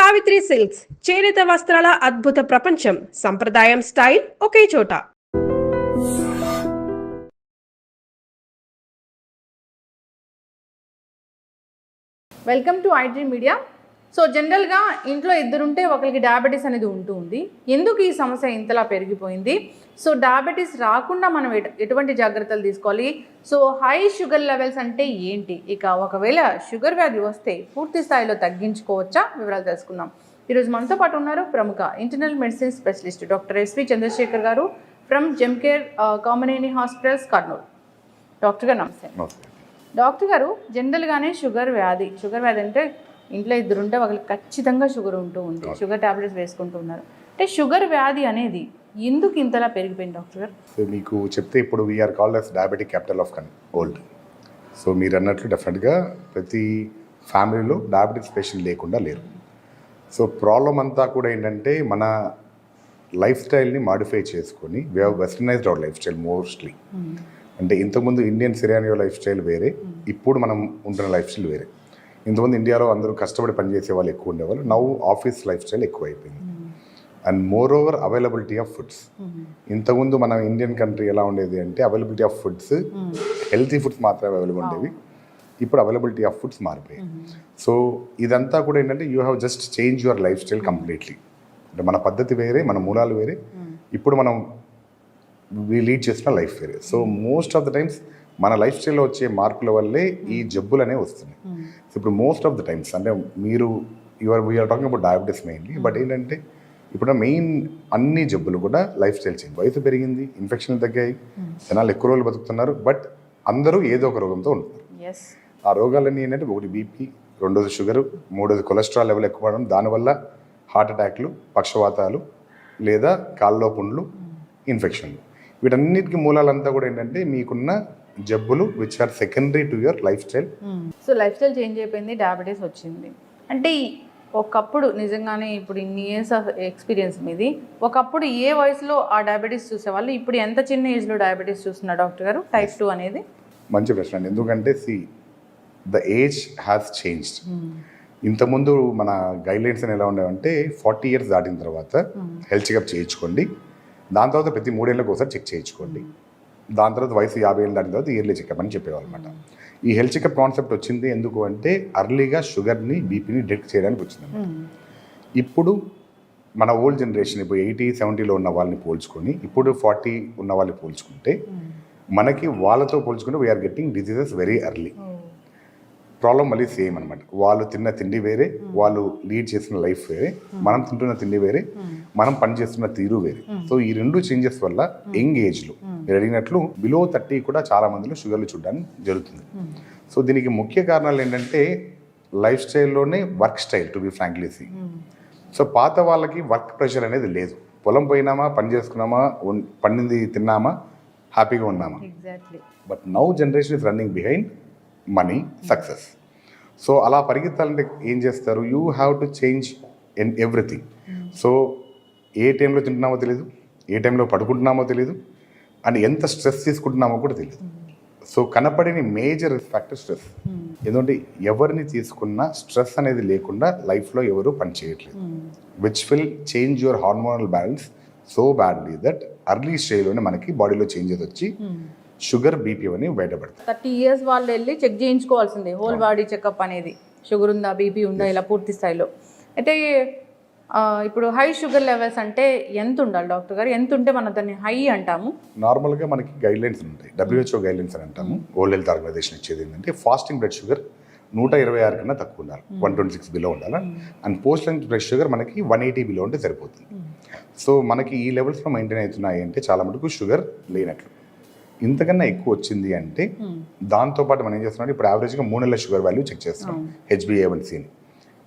Savitri silks చేనేత వస్త్రాల అద్భుత ప్రపంచం. సంప్రదాయం స్టైల్ ఒకే చోట. Welcome to iDream media. So జనరల్గా ఇంట్లో ఇద్దరుంటే ఒకరికి డయాబెటీస్ అనేది ఉంటుంది. ఎందుకు ఈ సమస్య ఇంతలా పెరిగిపోయింది? సో డయాబెటీస్ రాకుండా మనం ఎటువంటి జాగ్రత్తలు తీసుకోవాలి? సో హై షుగర్ లెవెల్స్ అంటే ఏంటి? ఇక ఒకవేళ షుగర్ వ్యాధి వస్తే పూర్తి స్థాయిలో తగ్గించుకోవచ్చా? వివరాలు తెలుసుకుందాం. ఈరోజు మనతో పాటు ఉన్నారు ప్రముఖ internal medicine specialist doctor S V Chandrasekhar గారు from Gemcare Kamineni hospitals, Kurnool. Doctor గారు నమస్తే. డాక్టర్ గారు, జనరల్గానే షుగర్ వ్యాధి అంటే ఇంట్లో ఇద్దరుంటే వాళ్ళకి ఖచ్చితంగా షుగర్ ఉంది. షుగర్ టాబ్లెట్స్ వేసుకుంటూ ఉన్నారు. అంటే షుగర్ వ్యాధి అనేది ఎందుకు ఇంతలా పెరిగిపోయింది డాక్టర్ గారు? సో మీకు చెప్తే ఇప్పుడు we are called us diabetic capital of world. So మీరు అన్నట్లు డెఫినెట్గా ప్రతి ఫ్యామిలీలో డయాబెటిక్స్ పేషెంట్ లేకుండా లేరు. సో ప్రాబ్లం అంతా కూడా ఏంటంటే మన లైఫ్ స్టైల్ని మాడిఫై చేసుకొని we have westernised our life style mostly. అంటే ఇంతకుముందు ఇండియన్ సిరానియో లైఫ్ స్టైల్ వేరే, ఇప్పుడు మనం ఉంటున్న లైఫ్ స్టైల్ వేరే. ఇంతకుముందు ఇండియాలో అందరూ కష్టపడి పనిచేసే వాళ్ళు ఎక్కువ ఉండేవాళ్ళు. నౌ ఆఫీస్ లైఫ్ స్టైల్ ఎక్కువ అయిపోయింది. And more over availability of foods. ఇంతకుముందు మన ఇండియన్ కంట్రీ ఎలా ఉండేది అంటే availability of foods, healthy foods మాత్రమే అవైలబుల్ ఉండేవి. ఇప్పుడు అవైలబిలిటీ ఆఫ్ ఫుడ్స్ మారిపోయాయి. సో ఇదంతా కూడా ఏంటంటే you have just change your life style completely. అంటే మన పద్ధతి వేరే, మన మూలాలు వేరే, ఇప్పుడు మనం లీడ్ చేసిన లైఫ్ వేరే. So most of the times మన లైఫ్ స్టైల్లో వచ్చే మార్పుల వల్లే ఈ జబ్బులు అనేవి వస్తున్నాయి. సో ఇప్పుడు మోస్ట్ ఆఫ్ ద టైమ్స్ అంటే మీరు we are talking about diabetes mainly. But ఏంటంటే ఇప్పుడు మెయిన్ అన్ని జబ్బులు కూడా లైఫ్ స్టైల్ చేంజ్. వయసు పెరిగింది, ఇన్ఫెక్షన్లు తగ్గాయి, జనాలు ఎక్కువ రోజులు బతుకుతున్నారు. బట్ అందరూ ఏదో ఒక రోగంతో ఉంటున్నారు. ఆ రోగాలన్నీ ఏంటంటే ఒకటి బీపీ, రెండోది షుగరు, మూడోది కొలెస్ట్రాల్ లెవెల్ ఎక్కువ అవడం, దానివల్ల హార్ట్ అటాక్లు, పక్షవాతాలు లేదా కాళ్ళలో పుండ్లు, ఇన్ఫెక్షన్లు. వీటన్నిటికీ మూలాలంతా కూడా ఏంటంటే మీకున్న జబ్బులు which are secondary to your lifestyle. So life style change అయిపోయింది, డయాబెటీస్ వచ్చింది. అంటే ఒకప్పుడు నిజంగానే ఇప్పుడు ఇన్ని ఇయర్స్ ఆఫ్ ఎక్స్పీరియన్స్ మీది, ఒకప్పుడు ఏ వయసులో ఆ డయాబెటీస్ చూసేవాళ్ళు, ఇప్పుడు ఎంత చిన్న ఏజ్లో డయాబెటీస్ చూస్తున్నారు డాక్టర్ గారు? టైప్ 2 అనేది మంచి ప్రశ్న అండి. ఎందుకంటే ద ఏజ్ హ్యాస్ చేంజ్డ్. ఇంతకుముందు మన గైడ్లైన్స్ అని ఎలా ఉండేవంటే 40 years దాటిన తర్వాత హెల్త్ చెకప్ చేయించుకోండి, దాని తర్వాత ప్రతి 3 ఏళ్ళకి ఒకసారి చెక్ చేయించుకోండి, దాని తర్వాత వయసు 50 ఏళ్ళు దాటిన తర్వాత ఇయర్లీ చెకప్ అని చెప్పేవాళ్ళు అనమాట. ఈ హెల్త్ చెకప్ కాన్సెప్ట్ వచ్చింది ఎందుకు అంటే అర్లీగా షుగర్ని, బీపీని డిటెక్ట్ చేయడానికి వచ్చింది. ఇప్పుడు మన ఓల్డ్ జనరేషన్ ఇప్పుడు 80, 70లో ఉన్న వాళ్ళని పోల్చుకొని ఇప్పుడు 40 ఉన్న వాళ్ళని పోల్చుకుంటే మనకి వాళ్ళతో పోల్చుకుంటే we are getting diseases very early. Problem మళ్ళీ సేమ్ అనమాట. వాళ్ళు తిన్న తిండి వేరే, వాళ్ళు లీడ్ చేసిన లైఫ్ వేరే, మనం తింటున్న తిండి వేరే, మనం పనిచేస్తున్న తీరు వేరే. సో ఈ రెండు చేంజెస్ వల్ల యంగ్ ఏజ్లో మీరు అడిగినట్లు బిలో 30 కూడా చాలా మందిలో షుగర్లు చూడడానికి జరుగుతుంది. సో దీనికి ముఖ్య కారణాలు ఏంటంటే లైఫ్ స్టైల్లోనే work style, to be frankly see. So పాత వాళ్ళకి వర్క్ ప్రెషర్ అనేది లేదు. పొలం పోయినామా, పని చేసుకున్నామా, పండింది తిన్నామా, హ్యాపీగా ఉన్నామా. But now generation is running behind money, success. So అలా పరిగెత్తాలంటే ఏం చేస్తారు? You have to change in everything. So ఏ టైంలో తింటున్నామో తెలియదు, ఏ టైంలో పడుకుంటున్నామో తెలియదు, అండ్ ఎంత స్ట్రెస్ తీసుకుంటున్నామో కూడా తెలియదు. సో కనపడిన మేజర్ ఫ్యాక్టర్ స్ట్రెస్. ఎందుకంటే ఎవరిని తీసుకున్నా స్ట్రెస్ అనేది లేకుండా లైఫ్లో ఎవరు పని చేయట్లేదు. Which will change your hormonal balance so badly that early స్టేజ్లోనే మనకి బాడీలో చేంజెస్ వచ్చి షుగర్, బీపీ అని బయటపడతాయి. 30 years వాళ్ళు వెళ్ళి చెక్ చేయించుకోవాల్సిందే, హోల్ బాడీ చెకప్ అనేది. షుగర్ ఉందా, బీపీ ఉందా, ఇలా పూర్తి స్థాయిలో. అయితే ఇప్పుడు హై షుగర్ లెవెల్స్ అంటే ఎంత ఉండాలి డాక్టర్ గారు? ఎంత ఉంటే మనం దాన్ని హై అంటాము? నార్మల్గా మనకి గైడ్లైన్స్ ఉంటాయి, WHO గైడ్లైన్స్ అని అంటాము. వరల్డ్ హెల్త్ ఆర్గనైజేషన్ ఇచ్చేది ఏంటంటే ఫాస్టింగ్ బ్లడ్ షుగర్ 126 కన్నా తక్కువ ఉండాలి, 126 బిలో ఉండాలి. And post lunch blood sugar మనకి 180 బిలో ఉంటే సరిపోతుంది. సో మనకి ఈ లెవెల్స్లో మెయింటైన్ అవుతున్నాయి అంటే చాలా మటుకు షుగర్ లేనట్లు. ఇంతకన్నా ఎక్కువ వచ్చింది అంటే దాంతోపాటు మనం ఏం చేస్తున్నాం, ఇప్పుడు యావరేజ్గా 3 నెలల షుగర్ వాల్యూ చెక్ చేస్తున్నాం, HbA1cని.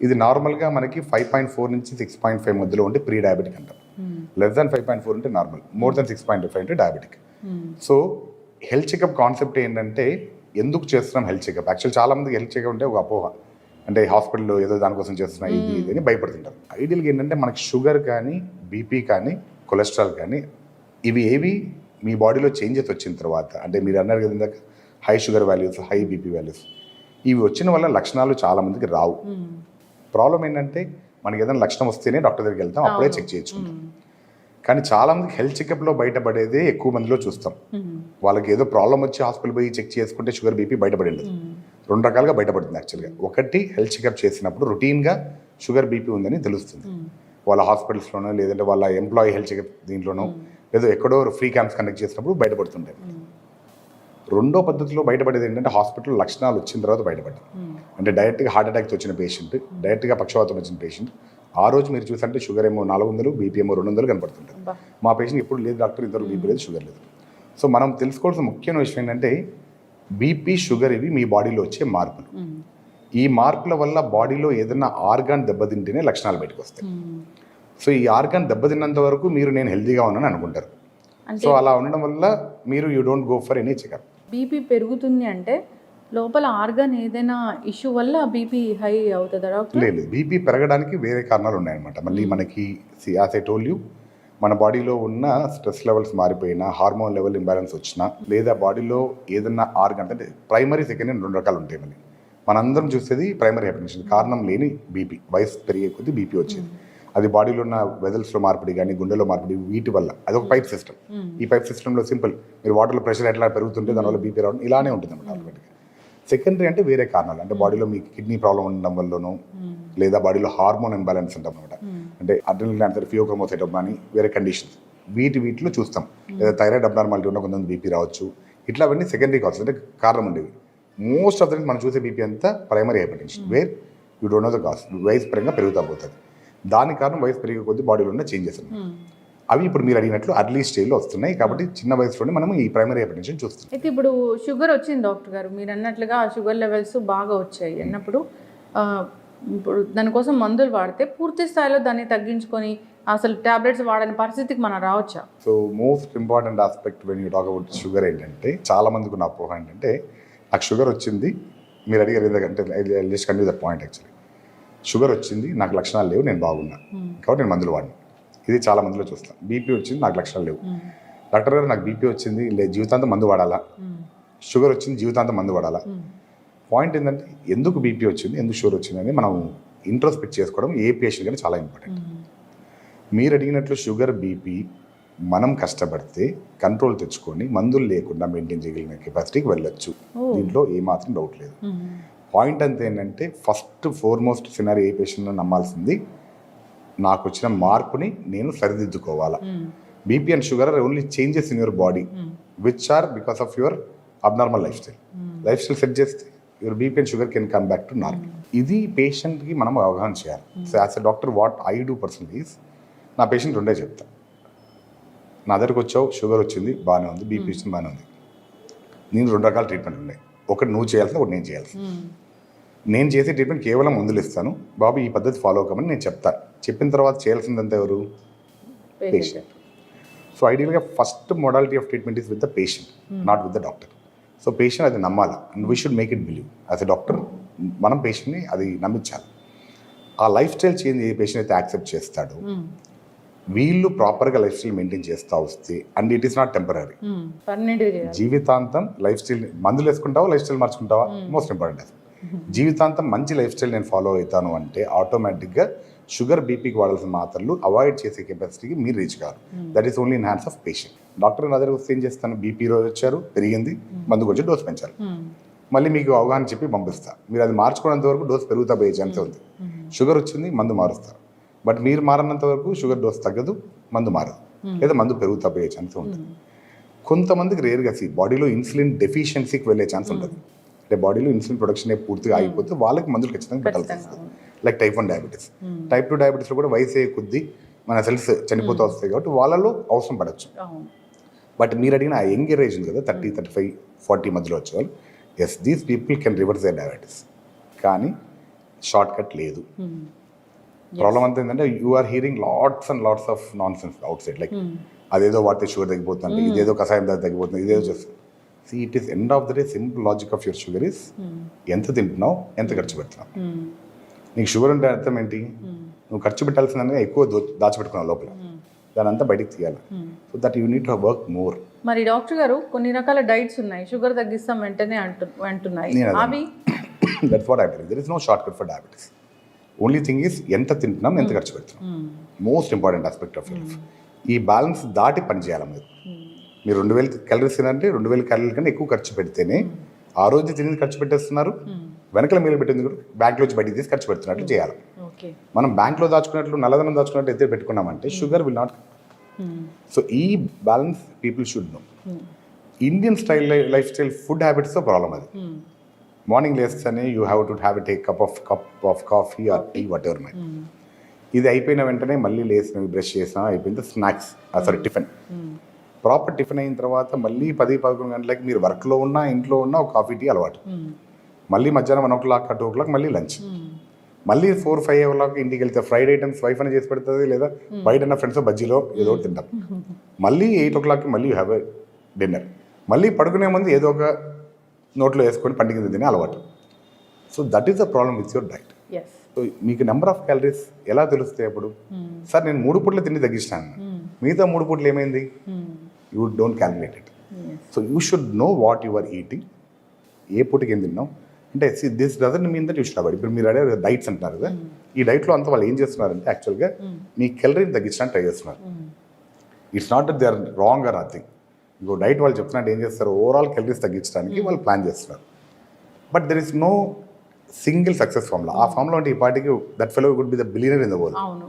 ఇది నార్మల్గా మనకి 5.4 నుంచి 6.5 మధ్యలో ఉంటే ప్రీ డయాబెటిక్ అంటాం. లెస్ దాన్ 5.4 ఉంటే నార్మల్, మోర్ దాన్ 6.5 అంటే diabetic. So health checkup concept ఏంటంటే ఎందుకు చేస్తున్నాం హెల్త్ చెకప్? యాక్చువల్ చాలా మంది హెల్త్ చెకప్ అంటే ఒక అపోహ, అంటే హాస్పిటల్లో ఏదో దానికోసం చేస్తున్నా ఇది అని భయపడుతుంటారు. ఐడియల్గా ఏంటంటే మనకి షుగర్ కానీ, బీపీ కానీ, కొలెస్ట్రాల్ కానీ ఇవి ఏవి మీ బాడీలో చేంజెస్ వచ్చిన తర్వాత, అంటే మీరు అన్నారు కదా ఇందాక high sugar values, high BP values, ఇవి వచ్చిన వల్ల లక్షణాలు చాలామందికి రావు. ప్రాబ్లం ఏంటంటే మనకి ఏదైనా లక్షణం వస్తేనే డాక్టర్ దగ్గరికి వెళ్తాం, అప్పుడే చెక్ చేయించుకుంటాం. కానీ చాలా మందికి హెల్త్ చెకప్లో బయటపడేదే ఎక్కువ మందిలో చూస్తాం. వాళ్ళకి ఏదో ప్రాబ్లం వచ్చి హాస్పిటల్ పోయి చెక్ చేసుకుంటే షుగర్ బీపీ బయటపడింది. రెండు రకాలుగా బయటపడుతుంది యాక్చువల్గా. ఒకటి హెల్త్ చెకప్ చేసినప్పుడు రొటీన్గా షుగర్ బీపీ ఉందని తెలుస్తుంది. వాళ్ళ హాస్పిటల్స్లోనో లేదంటే వాళ్ళ ఎంప్లాయీ హెల్త్ చెకప్ దీంట్లోనో లేదో ఎక్కడో ఫ్రీ క్యాంప్స్ కండక్ట్ చేసినప్పుడు బయటపడుతుంటాయి. రెండో పద్ధతిలో బయటపడేది ఏంటంటే హాస్పిటల్ లక్షణాలు వచ్చిన తర్వాత బయటపడ్డాయి. అంటే డైరెక్ట్గా హార్ట్ అటాక్స్ వచ్చిన పేషెంట్, డైరెక్ట్గా పక్షవాతం వచ్చిన పేషెంట్, ఆ రోజు మీరు చూసంటే షుగర్ ఏమో 400, బీపీ ఏమో 200 కనపడుతుంటుంది. మా పేషెంట్ ఎప్పుడు లేదు డాక్టర్, ఇంతవరకు బీపీ లేదు, షుగర్ లేదు. సో మనం తెలుసుకోవాల్సిన ముఖ్యమైన విషయం ఏంటంటే బీపీ, షుగర్ ఇవి మీ బాడీలో వచ్చే మార్పులు. ఈ మార్పుల వల్ల బాడీలో ఏదైనా ఆర్గాన్ దెబ్బతింటేనే లక్షణాలు బయటకు వస్తాయి. సో ఈ ఆర్గాన్ దెబ్బతిన్నంత వరకు మీరు నేను హెల్తీగా ఉన్నాను అనుకుంటారు. సో అలా ఉండడం వల్ల మీరు you don't go for any checkup. BP పెరుగుతుంది అంటే లోపల ఆర్గాన్ ఏదైనా ఇష్యూ వల్ల బీపీ హై అవుతుందా డాక్టర్? లేదు, బీపీ పెరగడానికి వేరే కారణాలు ఉన్నాయన్నమాట. మళ్ళీ మనకి యాజ్ ఐ టోల్డ్ యూ, మన బాడీలో ఉన్న స్ట్రెస్ లెవెల్స్ మారిపోయినా, హార్మోన్ లెవెల్ ఇంబ్యాలెన్స్ వచ్చినా, లేదా బాడీలో ఏదన్నా ఆర్గాన్ అంటే ప్రైమరీ, సెకండరీ 2 రకాలు ఉంటాయి. మళ్ళీ మనందరం చూసేది ప్రైమరీ హైపర్టెన్షన్, కారణం లేని బీపీ, వయసు పెరిగే కొద్దీ బీపీ వచ్చేది. అది బాడీలో ఉన్న వెజల్స్లో మార్పిడి కానీ, గుండెలో మార్పిడి, వీటి వల్ల. అదొక పైప్ సిస్టమ్. ఈ పైప్ సిస్టంలో సింపుల్, మీరు వాటర్లో ప్రెషర్ ఎట్లా పెరుగుతుంటే దానివల్ల బీపీ రావడం ఇలానే ఉంటుంది అన్నమాట ఆటోమేటిక్గా. సెకండరీ అంటే వేరే కారణాలు, అంటే బాడీలో మీకు కిడ్నీ ప్రాబ్లం ఉండడం వల్లనో, లేదా బాడీలో హార్మోన్ ఇంబ్యాలెన్స్ ఉంటాం అనమాట. అంటే అడ్రినల్ గ్లాండ్, ఫియోక్రోమోసైటోమ్ అని వేరే కండిషన్స్, వీటిలో చూస్తాం. లేదా థైరాయిడ్ అబ్నార్మాలిటీ ఉన్న కొంతమంది బీపీ రావచ్చు. ఇట్లా అవన్నీ సెకండరీ కాల్స్, అంటే కారణం ఉండేవి. మోస్ట్ ఆఫ్ ద మనం చూసే బీపీ అంతా primary hypertension, where you don't know the cause, వయసు పరంగా పెరుగుతా పోతుంది. దాని కారణం వయసు పెరిగే కొద్దీ బాడీలో ఉన్న చేంజెస్ ఉన్నాయి. అవి ఇప్పుడు మీరు అడిగినట్లు అర్లీ స్టేజ్లో వస్తున్నాయి. కాబట్టి చిన్న వయసులోనే మనం ఈ ప్రైమరీ హైపర్టెన్షన్ చూస్తున్నాం. అయితే ఇప్పుడు షుగర్ వచ్చింది డాక్టర్ గారు, మీరు అన్నట్లుగా షుగర్ లెవెల్స్ బాగా వచ్చాయి అన్నప్పుడు ఇప్పుడు దానికోసం మందులు వాడితే పూర్తి స్థాయిలో దాన్ని తగ్గించుకొని అసలు టాబ్లెట్స్ వాడని పరిస్థితికి మనం రావచ్చా? So most important aspect when you talk about sugar ఏంటంటే, చాలా మందికి ఉన్న అపోహ ఏంటంటే నాకు షుగర్ వచ్చింది, మీరు అడిగారు ఎందుకంటే just continue that point. Actually sugar వచ్చింది, నాకు లక్షణాలు లేవు, నేను బాగున్నా కాబట్టి నేను మందులు వాడినా. ఇది చాలా మందిలో చూస్తాను. బీపీ వచ్చింది, నాకు లక్షణాలు లేవు, డాక్టర్ గారు నాకు బీపీ వచ్చింది, జీవితాంతం మందు వాడాలా, షుగర్ వచ్చింది, జీవితాంతం మందు వాడాలా. పాయింట్ ఏంటంటే ఎందుకు బీపీ వచ్చింది, ఎందుకు షుగర్ వచ్చింది అని మనం ఇంట్రోస్పెక్ట్ చేసుకోవడం ఏ పేషెంట్ కానీ చాలా ఇంపార్టెంట్. మీరు అడిగినట్లు షుగర్, బీపీ మనం కష్టపడితే కంట్రోల్ తెచ్చుకొని మందులు లేకుండా మెయింటైన్ చేయగలిగిన కెపాసిటీకి వెళ్ళొచ్చు. దీంట్లో ఏమాత్రం డౌట్ లేదు. పాయింట్ అంతా ఏంటంటే ఫస్ట్ ఫోర్మోస్ట్ సినారీ ఏ పేషెంట్ను నమ్మాల్సింది, నాకు వచ్చిన మార్పుని నేను సరిదిద్దుకోవాలా. BP and sugar are only changes in your body which are because of your abnormal life style set చేస్తే your BP and sugar can come back to normal. ఇది పేషెంట్కి మనం అవగాహన చేయాలి. So as a doctor what I do personally is, నా patient రెండే చెప్తా. నా దగ్గరకు వచ్చావు, షుగర్ వచ్చింది, బాగానే ఉంది, బీపీ వచ్చింది, బాగానే ఉంది. నేను 2 రకాల ట్రీట్మెంట్ ఉన్నాయి. ఒకటి నువ్వు చేయాల్సింది, ఒకటి నేను చేయాల్సింది. నేను చేసే ట్రీట్మెంట్ కేవలం మందులు ఇస్తాను, బాబు ఈ పద్ధతి ఫాలో అవ్వమని నేను చెప్తాను. చెప్పిన తర్వాత చేయాల్సిందంతా ఎవరు? పేషెంట్. సో ఐడియల్గా first modality of treatment is with the patient, not with the doctor. So patient అది నమ్మాలి and we should make it believe. As a doctor మనం పేషెంట్ని అది నమ్మించాలి. ఆ లైఫ్ స్టైల్ చేంజ్ ఏ పేషెంట్ అయితే యాక్సెప్ట్ చేస్తాడో, వీళ్ళు ప్రాపర్గా లైఫ్ స్టైల్ మెయింటైన్ చేస్తూ వస్తే, and it is not temporary, జీవితాంతం లైఫ్ స్టైల్, మందులు వేసుకుంటావా లైఫ్ స్టైల్ మార్చుకుంటావా, మోస్ట్ ఇంపార్టెంట్. జీవితాంతం మంచి లైఫ్ స్టైల్ నేను ఫాలో అవుతాను అంటే ఆటోమేటిక్గా షుగర్, బీపీకి వాడాల్సిన మాత్రలు అవాయిడ్ చేసే కెపాసిటీకి మీరు రీచ్ కాదు. That is only in hands of patient. Doctor నా దగ్గర వస్తే ఏం చేస్తాను, బీపీ రోజు వచ్చారు, పెరిగింది, మందు కొంచెం డోస్ పెంచాలి, మళ్ళీ మీకు అవగాహన చెప్పి పంపిస్తా. మీరు అది మార్చుకున్నంత వరకు డోస్ పెరుగుతా పోయే ఛాన్స్ ఉంది. షుగర్ వచ్చింది, మందు మారుస్తారు, బట్ మీరు మారినంత వరకు షుగర్ డోస్ తగ్గదు, మందు మారదు, లేదా మందు పెరుగుతా పోయే ఛాన్స్ ఉంటుంది. కొంతమందికి రేర్గా బాడీలో ఇన్సులిన్ డెఫిషియన్సీకి వెళ్ళే ఛాన్స్ ఉంటుంది. అంటే బాడీలో ఇన్సులిన్ ప్రొడక్షన్ పూర్తిగా అయిపోతే వాళ్ళకి మందులు ఖచ్చితంగా పెట్టాల్సి వస్తుంది. Like type 1 diabetes. టైప్ 2 డయాబెటీస్లో కూడా వయసు అయ్యే కొద్దీ మన సెల్స్ చనిపోతూ వస్తాయి కాబట్టి వాళ్ళలో అవసరం పడవచ్చు. బట్ మీరు అడిగిన ఆ యంగ్ ఏజ్ ఉంది కదా, 30, 35, 40 మధ్యలో వచ్చేవాళ్ళు, yes these people can reverse the diabetes. కానీ షార్ట్ కట్ లేదు. ప్రాబ్లం అంతా ఏంటంటే you are hearing lots and lots of nonsense outside. Like అదేదో వాడితే షుగర్ తగ్గిపోతుంది, ఇదేదో కషాయం తగ్గిపోతుంది, ఇదేదో చేస్తుంది. See, it is end of the day, simple logic of your sugar is ఎంత తింటున్నావు, ఎంత ఖర్చు పెడుతున్నావు. నీకు షుగర్ ఉంటే అర్థం ఏంటి, నువ్వు ఖర్చు పెట్టాల్సిందని ఎక్కువ దాచిపెట్టుకున్నావు లోపల, దాని అంతా బయటికి తీయాలి. So that you need to work more. మరి డాక్టర్ గారు కొన్ని రకాల డైట్స్ ఉన్నాయి, షుగర్ తగ్గిస్తాం వెంటనే అంటున్నాయి, అవి that's what I believe. There is no shortcut for diabetes. Only thing is ఎంత తింటున్నాం, ఎంత ఖర్చు పెడుతున్నాం. Most important aspect of life. ఈ బ్యాలెన్స్ దాటి పని చేయాలి మీరు 2000 క్యాలరీస్ తినంటే 2000 క్యాలరీల కన్నా ఎక్కువ ఖర్చు పెడితేనే ఆ రోజు తినేది ఖర్చు పెట్టేస్తున్నారు, వెనకల మీరు పెట్టింది కూడా బ్యాంక్లోంచి బయటికి తీసి ఖర్చు పెడుతున్నట్లు చేయాలి. మనం బ్యాంక్లో దాచుకున్నట్లు నల్లధనం దాచుకున్నట్టు అయితే పెట్టుకున్నామంటే షుగర్ విల్ నాట్. సో ఈ balance people should know. Indian style life style food హ్యాబిట్స్తో ప్రాబ్లం అది. మార్నింగ్ లేస్తేనే you have to have take cup of coffee or tea whatever my. ఇది అయిపోయిన వెంటనే మళ్ళీ లేసినవి బ్రష్ చేసినా అయిపోయింది snacks, sorry tiffin. Proper tiffin అయిన తర్వాత మళ్ళీ 10-11 గంటలకి మీరు వర్క్లో ఉన్నా ఇంట్లో ఉన్నా ఒక కాఫీ టీ అలవాటు. మళ్ళీ మధ్యాహ్నం 1 o'clock 2 o'clock మళ్ళీ లంచ్. మళ్ళీ 4-5 o'clock ఇంటికి వెళ్తే ఫ్రైడ్ ఐటమ్స్ వైఫ్ అని చేసి పెడుతుంది, లేదా బయట ఉన్న ఫ్రెండ్స్ బజ్జీలో ఏదో ఒకటి తింటాం. మళ్ళీ 8 o'clock మళ్ళీ హ్యావ్ ఎ డిన్నర్. మళ్ళీ పడుకునే ముందు ఏదో ఒక నోట్లో వేసుకొని పండుగ తినే అలవాటు. So that is the problem with your diet. So మీకు నెంబర్ ఆఫ్ క్యాలరీస్ ఎలా తెలుస్తాయి అప్పుడు? సార్ నేను 3 పూటలు తిండి తగ్గించాను, మిగతా 3 పూటలు ఏమైంది? You don't calculate it. So you should know what you are eating. ఏ పూటకి ఏం తిన్నాం అంటే this doesn't mean that you should avoid. ఇప్పుడు మీరు అడిగే డైట్స్ అంటున్నారు కదా, ఈ డైట్లో అంతా వాళ్ళు ఏం చేస్తున్నారంటే యాక్చువల్గా మీ క్యాలరీని తగ్గించడానికి ట్రై చేస్తున్నారు. It's not that they are wrong or nothing. ఇంకో డైట్ వాళ్ళు చెప్తున్నట్టు ఏం చేస్తారు, ఓవరాల్ క్యాలరీస్ తగ్గించడానికి వాళ్ళు ప్లాన్ చేస్తున్నారు. But there is no single success formula. ఆ ఫార్ములా అంటే ఈ పార్టీకి that fellow would be the billionaire in the world,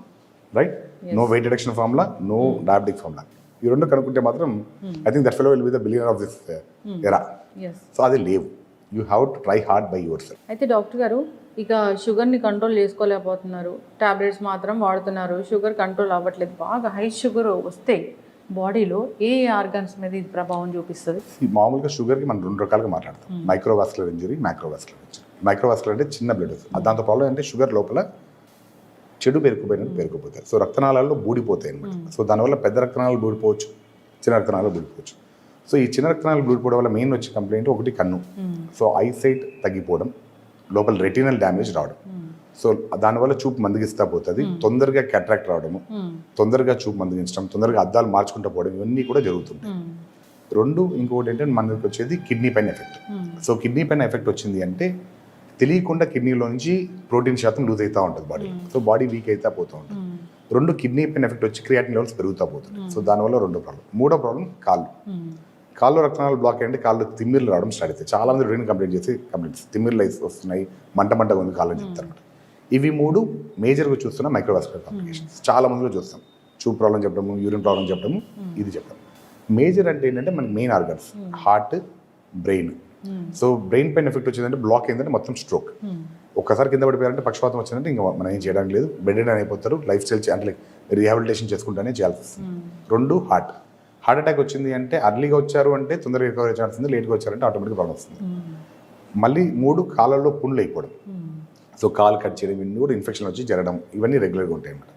right? No weight reduction formula, no diabetic formula. ఈ రెండు కనుక్కుంటే మాత్రం I think that fellow will be the billionaire of this era. So అది లేవు. You have to try hard by yourself. అయితే doctor గారు ఇక షుగర్ని కంట్రోల్ చేసుకోలేకపోతున్నారు, టాబ్లెట్స్ మాత్రం వాడుతున్నారు, షుగర్ కంట్రోల్ అవ్వట్లేదు. బాగా హై షుగర్ వస్తే బాడీలో ఏ ఆర్గన్స్ మీద ఇది ప్రభావం చూపిస్తుంది? మామూలుగా షుగర్కి మనం 2 రకాలుగా మాట్లాడతాం, microvascular injury, microvascular injury. Microvascular అంటే చిన్న బ్లడ్. దాంతో ప్రాబ్లం అంటే షుగర్ లోపల చెడు పేరుకుపోయినట్టు పేరుకుపోతాయి. సో రక్తనాళాల్లో బూడిపోతాయి అనమాట. సో దానివల్ల పెద్ద రక్తనాళాలు బూడిపోవచ్చు, చిన్న రక్తనాళాలు బూడిపోవచ్చు. సో ఈ చిన్న రక్తనాళాలు బూడిపోవడం వల్ల మెయిన్ వచ్చే కంప్లైంట్ ఒకటి కన్ను. సో ఐసైట్ తగ్గిపోవడం, లోపల రెటినల్ డ్యామేజ్ రావడం. సో దానివల్ల చూపు మందగిస్తా పోతుంది, తొందరగా క్యాట్రాక్ట్ రావడము, తొందరగా చూపు మందగించడం, తొందరగా అద్దాలు మార్చుకుంటూ పోవడం, ఇవన్నీ కూడా జరుగుతుంటాయి. 2 ఇంకొకటి ఏంటంటే మనకి వచ్చేది కిడ్నీ పైన ఎఫెక్ట్. సో కిడ్నీ పైన ఎఫెక్ట్ వచ్చింది అంటే తెలియకుండా కిడ్నీలో నుంచి ప్రోటీన్ శాతం లూజ్ అవుతూ ఉంటుంది బాడీ. సో బాడీ వీక్ అవుతా పోతూ ఉంటుంది. 2 కిడ్నీ పైన ఎఫెక్ట్ వచ్చి క్రియాటిన్ లెవెల్స్ పెరుగుతూ పోతుంది. సో దానివల్ల 2 ప్రాబ్లం. 3వ ప్రాబ్లం కాళ్ళు రక్తనాళాలు బ్లాక్ అయ్యండి, కాళ్ళు తిమ్మిర్లు రావడం స్టార్ట్ అవుతాయి. చాలా మంది యూరిన్ కంప్లైంట్స్ తిమ్మిర్లు వస్తున్నాయి, మంటగా ఉంది కాళ్ళు అని చెప్తారు అనమాట. ఇవి 3 మేజర్గా చూస్తున్న మైక్రోవాస్కులర్ కాంప్లికేషన్స్. చాలా మందిలో చూస్తాం, చూపు ప్రాబ్లం చెప్పడము, యూరిన్ ప్రాబ్లం చెప్పడము, ఇది చెప్పడం. మేజర్ అంటే ఏంటంటే మనకి main organs heart, brain. So brain పైన ఎఫెక్ట్ వచ్చిందంటే బ్లాక్ అయిందంటే మొత్తం స్ట్రోక్. ఒక్కసారి కింద పడిపోయారంటే పక్షపాతం వచ్చిందంటే ఇంకా మనం ఏం చేయడానికి లేదు, బెడ్ అని అయిపోతారు. లైఫ్ స్టైల్ అంటే రీహాబిలిటేషన్ చేసుకుంటూనే చేయాల్సి వస్తుంది. 2 హార్ట్ అటాక్ వచ్చింది అంటే అర్లీగా వచ్చారు అంటే తొందరగా రికవరీ ఛాన్స్ ఉంది, లేట్గా వచ్చారంటే ఆటోమేటిక్ ప్రాబ్లం వస్తుంది. మళ్ళీ 3 కాళ్ళల్లో పుండ్లు అయిపోవడం. సో కాలు కట్ చేయడం, ఇవన్నీ కూడా ఇన్ఫెక్షన్ వచ్చి జరగడం, ఇవన్నీ రెగ్యులర్గా ఉంటాయి అన్నమాట.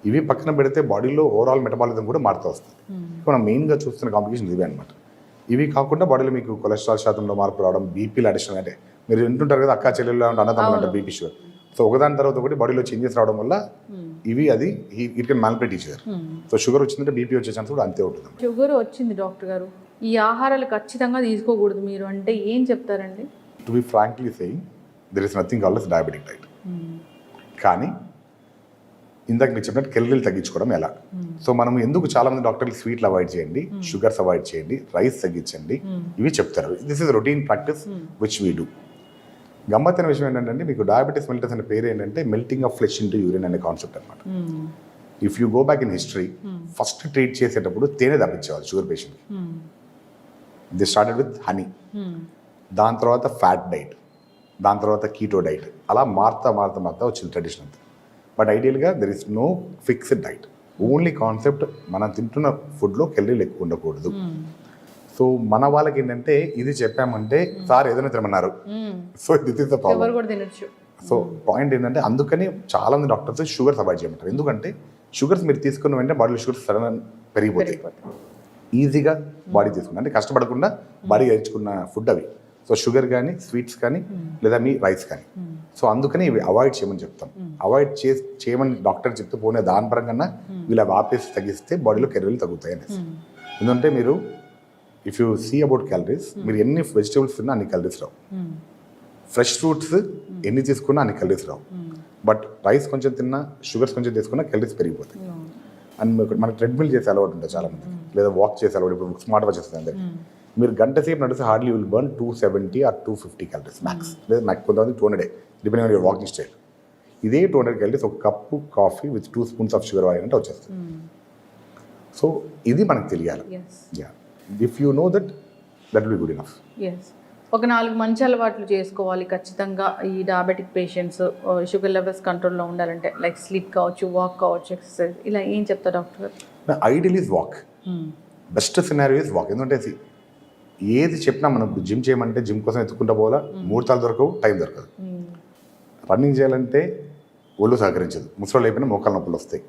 ఇవి పక్కన పెడితే బాడీలో ఓవరాల్ మెటబాలిజం కూడా మారుతూ వస్తుంది. మనం మెయిన్గా చూస్తున్న కాంప్లికేషన్స్ ఇవే అనమాట. ఇవి కాకుండా బాడీలో మీకు కొలెస్ట్రాల్ శాతంలో మార్పు రావడం, బీపీలు అడిషన్, అంటే మీరు వింటుంటారు కదా అక్క చెల్లెళ్ళు అన్నదమ్ములు అంటే బీపీ షుగర్. సో ఒకదాని తర్వాత ఒకటి బాడీలో చేంజెస్ రావడం వల్ల ఇవి it can manipulate each other. So sugar వచ్చిందంటే బీపీ వచ్చే ఛాన్స్ కూడా అంతే ఉంటుంది. షుగర్ వచ్చింది డాక్టర్ గారు, ఈ ఆహారాలు ఖచ్చితంగా తీసుకోకూడదు మీరు అంటే ఏం చెప్తారండి? To be frankly saying there is nothing called as diabetic diet. కానీ ఇందాక మీరు చెప్పినట్టు కెలరీలు తగ్గించుకోవడం ఎలా? సో మనం ఎందుకు చాలా మంది డాక్టర్లు స్వీట్లు అవాయిడ్ చేయండి, షుగర్స్ అవాయిడ్ చేయండి, రైస్ తగ్గించండి, ఇవి చెప్తారు. This is routine practice which we do. గమ్మత్తైన విషయం ఏంటంటే మీకు డయాబెటీస్ మెలిటస్ అనే పేరు ఏంటంటే melting of flesh into urine అనే కాన్సెప్ట్ అనమాట. If you go back in history, first treat చేసేటప్పుడు తేనె తప్పించేవాళ్ళు షుగర్ పేషెంట్కి. ది స్టార్టెడ్ విత్ హనీ, దాని తర్వాత ఫ్యాట్ డైట్, దాని తర్వాత కీటో డైట్, అలా మారుతా వచ్చింది ట్రెడిషన్ అంతా. బట్ ఐడియల్గా there is no fixed diet. Only concept మనం తింటున్న ఫుడ్లో కెలరీలు ఎక్కువ ఉండకూడదు. సో మన వాళ్ళకి ఏంటంటే ఇది చెప్పామంటే సార్ ఏదైనా తినమన్నారు, so this is the problem. So point ఏంటంటే అందుకని చాలా మంది డాక్టర్స్ షుగర్స్ అవాయిడ్ చేయమంటారు. ఎందుకంటే షుగర్స్ మీరు తీసుకున్న వెంటనే బాడీలో షుగర్స్ సడన్ పెరిగిపోతాయి. ఈజీగా బాడీ తీసుకున్న అంటే కష్టపడకుండా బాడీ గెలుచుకున్న ఫుడ్ అవి. సో షుగర్ కానీ, స్వీట్స్ కానీ, లేదా మీ రైస్ కానీ. సో అందుకని ఇవి అవాయిడ్ చేయమని చెప్తాం. అవాయిడ్ చేయమని డాక్టర్ చెప్తూ పోనే దాని పరంగా వీళ్ళు ఆపేసి తగ్గిస్తే బాడీలో కెలరీలు తగ్గుతాయి అనేసి. ఎందుకంటే మీరు if you see about calories, మీరు ఎన్ని వెజిటేబుల్స్ తిన్నా అన్ని క్యాలరీస్ రావు. ఫ్రెష్ ఫ్రూట్స్ ఎన్ని తీసుకున్నా అన్ని క్యాలరీస్ రావు. బట్ రైస్ కొంచెం తిన్నా, షుగర్స్ కొంచెం తీసుకున్నా క్యాలరీస్ పెరిగిపోతాయి. అండ్ మనకి ట్రెడ్మిల్ చేసే అలవాటు ఉంటుంది చాలా మంది, లేదా వాక్ చేసే అలవాటు. ఇప్పుడు స్మార్ట్ వాచ్ వస్తుంది అందరికి. మీరు గంట సేపు నడిస్తే hardly will burn 270 or 250 calories max, లేదా నాకు కొంతమంది 200 depending on your walking style. ఇదే 200 క్యాలరీస్ ఒక cup coffee with 2 spoons of sugar వాడినంటే వచ్చేస్తుంది. సో ఇది మనకు తెలియాలి. If you know that will be good enough. ఒక 4 మంచి అలవాట్లు చేసుకోవాలి ఖచ్చితంగా ఈ డయాబెటిక్ పేషెంట్స్ షుగర్ లెవెల్స్ కంట్రోల్లో ఉండాలంటే, లైక్ స్లీప్ కావచ్చు, వాక్ కావచ్చు, ఎక్సర్సైజ్, ఇలా ఏం చెప్తారు doctor? Ideal is walk. Best scenario is walk. ఎందుకంటే ఏది చెప్పినా మనం జిమ్ చేయమంటే జిమ్ కోసం ఎత్తుకుంటా పోవాలా, ముహూర్తాలు దొరకవు, టైం దొరకదు. రన్నింగ్ చేయాలంటే ఒళ్ళు సహకరించదు, ముసలు అయిపోయినా మోకాలు నొప్పులు వస్తాయి.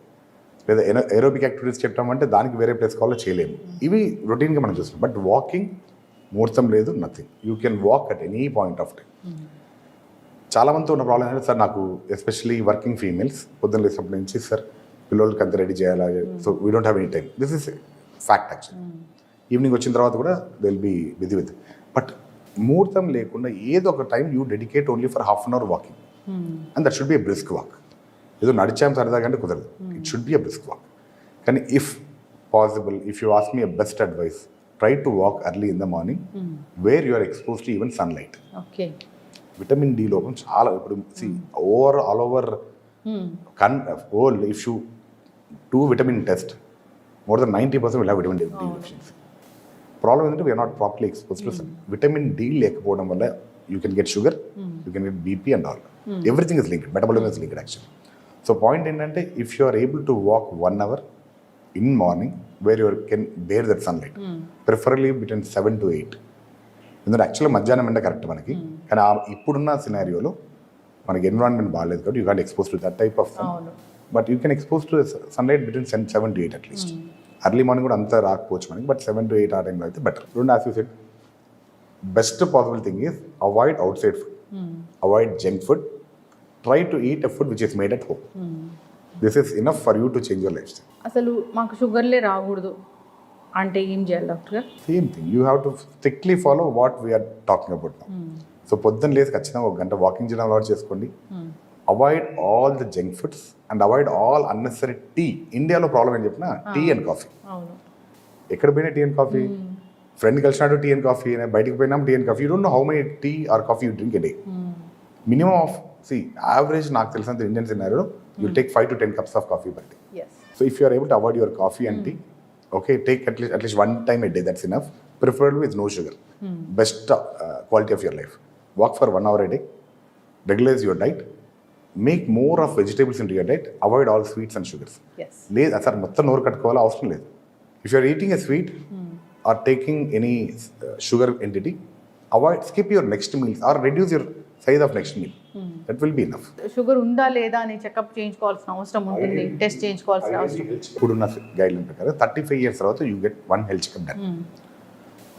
లేదా ఏరోబిక్ యాక్టివిటీస్ చెప్పామంటే దానికి వేరే ప్లేస్ కావాలో చేయలేము. ఇవి రొటీన్గా మనం చూస్తాం. బట్ వాకింగ్ ముహూర్తం లేదు, nothing. You can walk at any point of time. చాలా మందితో ఉన్న ప్రాబ్లం ఏంటంటే, సార్ నాకు ఎస్పెషల్లీ వర్కింగ్ ఫీమేల్స్ పొద్దున్న లేసినప్పటి నుంచి సార్ పిల్లలకి అంత రెడీ చేయాలి, so we don't have any time. This is fact actually. Evening వచ్చిన తర్వాత కూడా they will be busy with. But ముహూర్తం లేకుండా ఏదో ఒక time you dedicate only for half an hour walking, and that should be a brisk walk. ఏదో నడిచాం సరదాగా అంటే కుదరదు, it should be a brisk walk. కానీ if possible, if you ask me a best advice, try to walk early in the morning where you are exposed to even sunlight. Okay. Vitamin D లోపం చాలా ఇప్పుడు all over if you do vitamin test, more than 90% will have vitamin D deficiency. Problem ఏంటంటే we are not properly exposed to sun. Vitamin D లేకపోవడం వల్ల you can get sugar, you can get BP and all. Everything is linked. Metabolism is linked actually. So point ఏంటంటే if you are able to walk 1 hour in morning where you can bear that sunlight, preferably between 7 to 8. ఎందుకంటే యాక్చువల్గా మధ్యాహ్నం ఎండ correct మనకి, కానీ ఇప్పుడున్న సినారియోలో మనకి environment బాగాలేదు కాబట్టి you can't expose to that type of sun. But you can expose to sunlight between 7 to 8 at least. Early morning కూడా అంతా రాకపోవచ్చు మనకి, బట్ 7 to 8 ఆ టైంలో అయితే బెటర్. రెండు as you said, best possible thing is avoid outside food, avoid junk food, try to eat a food which is made at home. This is enough for you to change your lifestyle. అసలు మాకు షుగర్లే రాకూడదు అంటే ఏం చేయాలి doctor? Same thing, you have to strictly follow what we are talking about now. So పొద్దున్న లేసి ఖచ్చితంగా 1 గంట వాకింగ్ చేయడం అలవాటు చేసుకోండి. Avoid all the junk foods and avoid all unnecessary tea. ఇండియాలో ప్రాబ్లం ఏం చెప్పినా టీ అండ్ కాఫీ. ఎక్కడ పోయినా టీ అండ్ కాఫీ, ఫ్రెండ్ కలిసినాడు టీ అండ్ కాఫీ, బయటకు పోయినాం tea and coffee. You don't know how many tea or coffee you drink a day. Minimum of average నాకు తెలిసినంత ఇండియన్ సినారియోలో you take 5 to 10 cups of coffee per day. So if you are able to avoid your coffee and tea, okay, take at least 1 time a day, that's enough. Preferably with no sugar. Best quality of your life. Walk for 1 hour a day. Regularize your diet. Make more of vegetables into your diet. Avoid all sweets and sugars. లేదు sir మొత్తం నోరు కట్టుకోవాలి అవసరం లేదు. If you are eating a sweet or taking any sugar entity, skip your next meals or reduce your size of next meal. That will be enough. Sugar ఉందా లేదా అని checkup చేయించుకోవాల్సిన అవసరం ఉంటుంది, టెస్ట్ చేయించుకోవాల్సిన అవసరం. ఇప్పుడున్న గైడ్లైన్ ప్రకారం 35 years తర్వాత you get 1 health checkup done.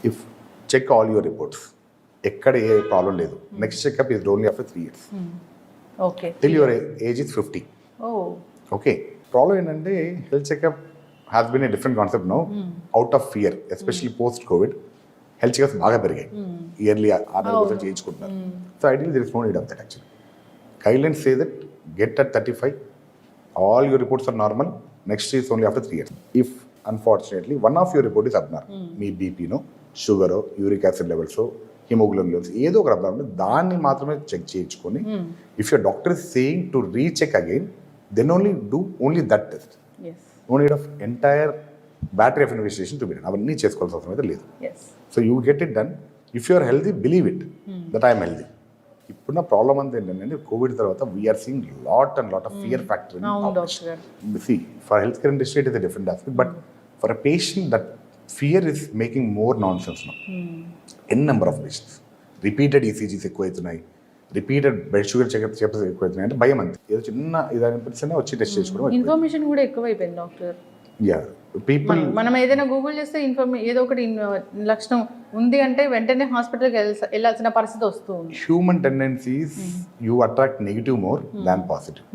If check all your reports, ఎక్కడ ఏ ప్రాబ్లం లేదు, next checkup is only after 3 years. Okay, till your age is 50. Okay, problem ఏంటంటే health checkup has been a different concept now, out of fear, especially post COVID. Health checkups బాగా పెరిగాయి, yearly 6 చేయించుకుంటున్నారు. So ideally there is no need of that actually. Guidelines say that get at 35, all your reports are normal, next is only after 3 years. If unfortunately one of your report is abnormal, మీ BP నో, షుగరో, uric acid లెవెల్సో, haemoglobin levels ఏదో ఒక problem, దాన్ని మాత్రమే check చేయించుకొని, if your doctor is saying to recheck again, then only do only that test. No need of entire battery of investigation to be done. అవన్నీ చేసుకోవాల్సిన అవసరం అయితే లేదు. So you get it done. If you are healthy, believe it that I'm healthy. ఇప్పుడున్న problem అంతా ఏంటంటే COVID తర్వాత we are seeing lot of fear factor. For health care industry it is a different aspect, but for a patient that fear is making more non sense now. N number of patients repeated ECGs ఎక్కువవుతున్నాయి, repeated blood sugar checkups ఎక్కువవుతున్నాయి. అంటే భయం అంతే, ఏదో చిన్న ఇది అనిపిస్తేనే వచ్చి test చేసుకోవడం. ఇన్ఫర్మేషన్ కూడా ఎక్కువైపోయింది డాక్టర్. పీపుల్ మనం ఏదైనా గూగుల్ చేస్తే ఏదో ఒకటి లక్షణం ఉంది అంటే వెంటనే హాస్పిటల్కి వెళ్ళాల్సిన పరిస్థితి వస్తుంది. Human tendencies you attract negative more than positive.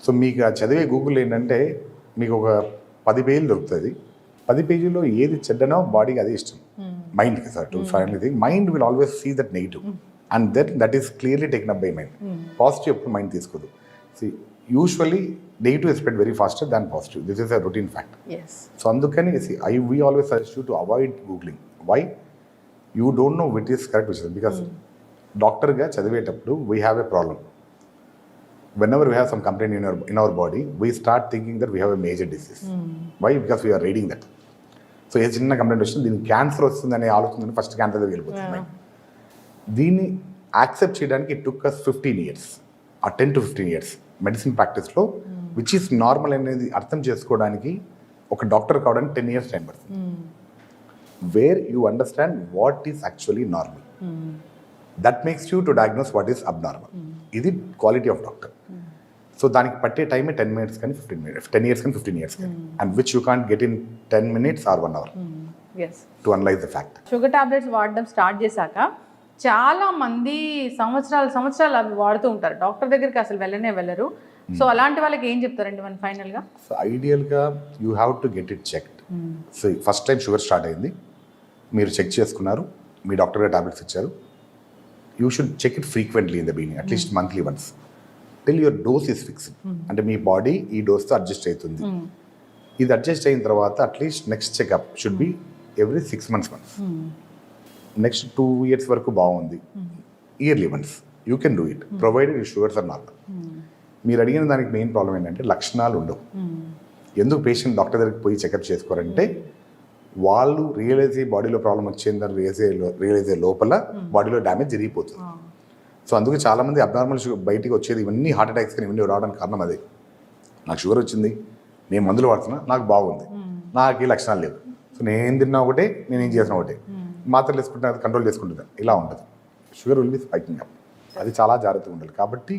So మీకు ఆ చదివే గూగుల్ ఏంటంటే మీకు ఒక 10 పేజీలు దొరుకుతుంది. 10 పేజీల్లో ఏది చెడ్డనో బాడీకి అదే ఇష్టం, మైండ్కి. Sir to final thing, mind will always see that negative and that is clearly taken up by mind. Positive ఎప్పుడు మైండ్ తీసుకోదు. See, usually negative is spread very faster than positive. This is a routine fact. Yes So అందుకని we always suggest you to avoid googling. Why? You don't know which is correct, which is because డాక్టర్గా చదివేటప్పుడు we have a problem. Whenever we have some complaint in our body, we start thinking that we have a major disease. Why? Because we are reading that. So ఏ చిన్న complaint వచ్చింది దీనికి cancer వస్తుందనే ఆలోచన first cancer దగ్గర వెళ్ళిపోతుంది. దీన్ని accept చేయడానికి ఇట్ టుక్ అస్ 15 years ఆ 10 to 15 years మెడిసిన్ ప్రాక్టీస్లో విచ్ ఈస్ నార్మల్ అనేది అర్థం చేసుకోవడానికి ఒక డాక్టర్ కావడానికి 10 years టైం పడుతుంది. Where you understand what is actually normal, that makes you to diagnose what is abnormal. ఇది క్వాలిటీ ఆఫ్ డాక్టర్. సో దానికి పట్టే టైమే 10 minutes కానీ 15 minutes, 10 years కానీ 15 years కానీ, and which you can't get in 10 minutes or 1 hour yes to analyze the fact. Sugar tablets వాడడం start చేశాక చాలా మంది సంవత్సరాలు అవి వాడుతూ ఉంటారు, డాక్టర్ దగ్గరికి అసలు వెళ్ళరు. సో అలాంటి వాళ్ళకి ఏం చెప్తారండి మనం ఫైనల్గా? సో ఐడియల్గా you have to get it checked. So first time sugar start అయింది, మీరు చెక్ చేసుకున్నారు, మీ డాక్టర్ గారు టాబ్లెట్స్ ఇచ్చారు. You should check it frequently in the beginning, at least monthly once, till your dose is fixed. అంటే మీ body ఈ డోస్తో adjust అవుతుంది. ఇది అడ్జస్ట్ అయిన తర్వాత at least next checkup should be every 6 months once. Next 2 years వరకు బాగుంది, yearly once you can do it provided you sugars are normal. మీరు అడిగిన దానికి మెయిన్ ప్రాబ్లం ఏంటంటే లక్షణాలు ఉండవు. ఎందుకు పేషెంట్ డాక్టర్ దగ్గరికి పోయి చెకప్ చేసుకోరంటే వాళ్ళు రియలైజ్ అయ్యి బాడీలో ప్రాబ్లం వచ్చిందని రియలైజ్ అయ్యే లోపల బాడీలో డ్యామేజ్ జరిగిపోతుంది. సో అందుకే చాలామంది అబ్నార్మల్ షుగర్ బయటికి వచ్చేది ఇవన్నీ హార్ట్ అటాక్స్ కానీ ఇవన్నీ రావడానికి కారణం అదే. నాకు షుగర్ వచ్చింది, నేను మందులు వాడుతున్నా, నాకు బాగుంది, నాకు ఈ లక్షణాలు లేవు, సో నేనేం తిన్నా ఒకటే, నేనేం చేసిన ఒకటే, మాత్రలు వేసుకుంటే అది కంట్రోల్ చేసుకుంటుంది, ఇలా ఉంటుంది. Sugar will be spiking up. అది చాలా జాగ్రత్తగా ఉండాలి. కాబట్టి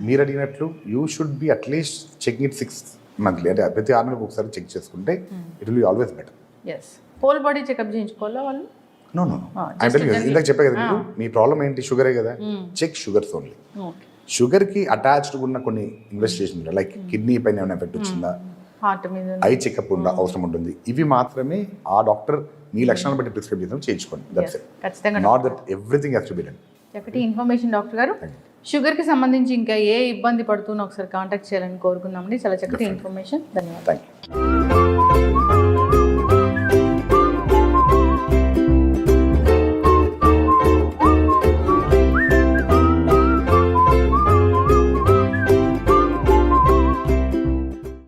మీరు అడిగినట్లు you should be at least check it 6 monthly, అంటే ప్రతి 6 నెలలకు ఒకసారి చెక్ చేసుకుంటే it will be always better. Yes whole body checkup చేయించుకోవాలా వాళ్ళు? నో ఇందాక చెప్పే కదా మీకు, మీ ప్రాబ్లం ఏంటి, షుగరే కదా, చెక్ షుగర్స్ ఓన్లీ. షుగర్కి అటాచ్డ్ ఉన్న కొన్ని ఇన్వెస్టిగేషన్ లైక్ కిడ్నీ పైన ఏమైనా ఎఫెక్ట్ వచ్చిందా, హార్ట్ మీద ఐ చెకప్ అవసరం ఉంటుంది. ఇవి మాత్రమే ఆ డాక్టర్ మీ లక్షణాలను బట్టి ప్రిస్క్రైబ్ చేసిన చేయించుకోండి. That's it. ఖచ్చితంగా not that everything has to be done. చక్కటి ఇన్ఫర్మేషన్ డాక్టర్ గారు. షుగర్కి సంబంధించి ఇంకా ఏ ఇబ్బంది పడుతున్నా ఒకసారి కాంటాక్ట్ చేయాలని కోరుకుందామండి. చాలా చక్కటి ఇన్ఫర్మేషన్. ధన్యవాదాలు. Thank you.